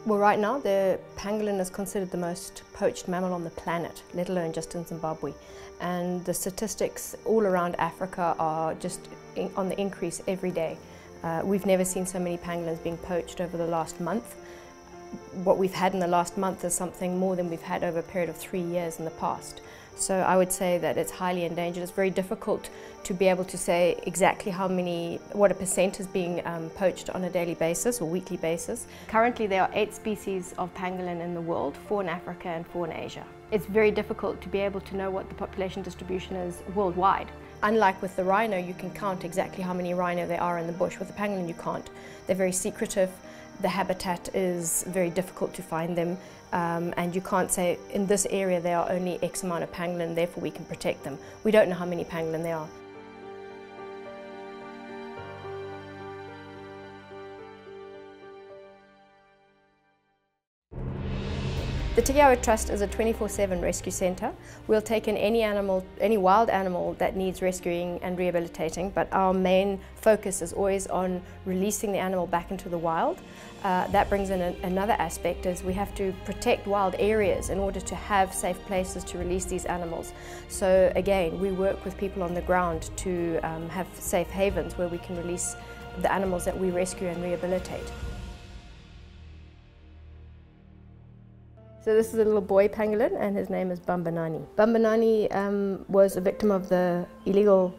Well, right now the pangolin is considered the most poached mammal on the planet, let alone just in Zimbabwe. And the statistics all around Africa are just on the increase every day. We've never seen so many pangolins being poached over the last month. What we've had in the last month is something more than we've had over a period of 3 years in the past. So I would say that it's highly endangered. It's very difficult to be able to say exactly what a percent is being poached on a daily basis or weekly basis. Currently there are 8 species of pangolin in the world, 4 in Africa and 4 in Asia. It's very difficult to be able to know what the population distribution is worldwide. Unlike with the rhino, you can count exactly how many rhino there are in the bush. With the pangolin you can't. They're very secretive. The habitat is very difficult to find them, and you can't say in this area there are only X amount of pangolin, therefore we can protect them. We don't know how many pangolin there are. The Tikki Hywood Trust is a 24/7 rescue centre. We'll take in any wild animal that needs rescuing and rehabilitating, but our main focus is always on releasing the animal back into the wild. That brings in another aspect, is we have to protect wild areas in order to have safe places to release these animals. So again, we work with people on the ground to have safe havens where we can release the animals that we rescue and rehabilitate. So this is a little boy pangolin and his name is Bambanani. Bambanani was a victim of the illegal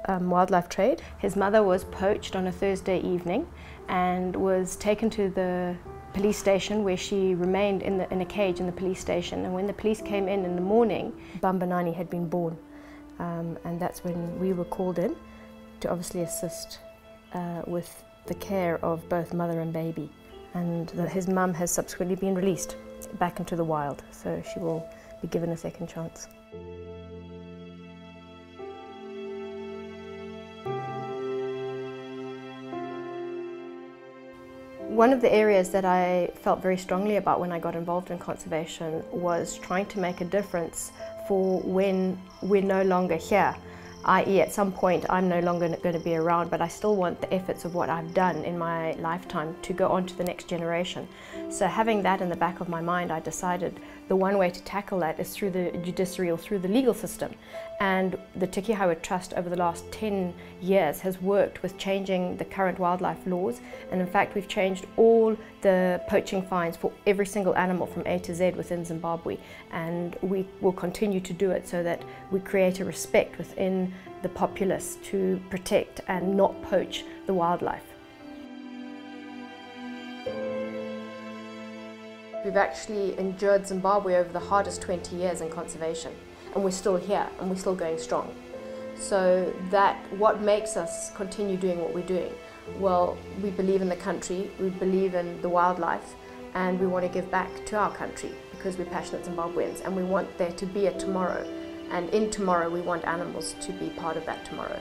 wildlife trade. His mother was poached on a Thursday evening and was taken to the police station, where she remained in a cage in the police station. And when the police came in the morning, Bambanani had been born. And that's when we were called in to obviously assist with the care of both mother and baby. And his mum has subsequently been released back into the wild, so she will be given a second chance. One of the areas that I felt very strongly about when I got involved in conservation was trying to make a difference for when we're no longer here, i.e. at some point I'm no longer going to be around, but I still want the efforts of what I've done in my lifetime to go on to the next generation. So having that in the back of my mind, I decided the one way to tackle that is through the judiciary or through the legal system. And the Tikki Hywood Trust over the last 10 years has worked with changing the current wildlife laws, and in fact we've changed all the poaching fines for every single animal from A to Z within Zimbabwe, and we will continue to do it so that we create a respect within the populace to protect and not poach the wildlife. We've actually endured Zimbabwe over the hardest 20 years in conservation, and we're still here and we're still going strong. So what makes us continue doing what we're doing? Well, we believe in the country, we believe in the wildlife, and we want to give back to our country because we're passionate Zimbabweans, and we want there to be a tomorrow. And in tomorrow we want animals to be part of that tomorrow.